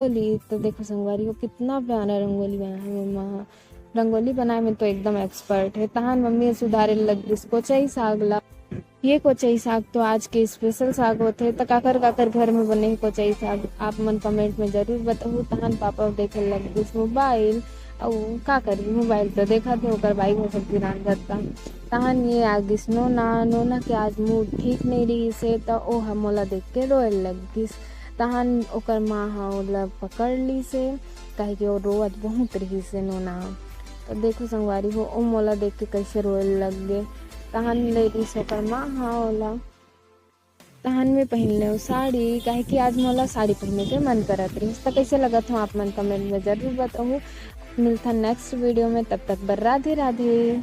रंगोली तो देखो संगवारी को कितना प्यारा रंगोली बनाया है मम्मा। रंगोली बनाए में तो एकदम एक्सपर्ट है। तहान मम्मी सुधारे लग दिस कोचई साग ला। ये कोचई साग तो आज के स्पेशल साग होते तो काकर काकर घर में बने हैं कोचई साग आप मन कमेंट में जरूर बताओ। तहान पापा देखे लग दिस मोबाइल और का करी मोबाइल तो देखा थे ओकर बाई हो सकती रान करता। तहान ये आगिस नोना नोना के आज मूड ठीक नहीं रही से तो ओ हमोला देख के रोए लग दिस। तहान ओकर माँ हा ओला पकड़ ली से काहे कि वो रोवत बहुत रही से नोना। तो देखो संगवारी हो ओ मोला देख के कैसे रोए लग गए। तहान ले रही से ओकर माँ हा ओला। तहान में पहन ले साड़ी काहे कि आज मोला साड़ी पहनने के मन करत रही। तो कैसे लगत हो आप मन कमेंट में जरूर बताओ। मिलता नेक्स्ट वीडियो में, तब तक बर राधे राधे।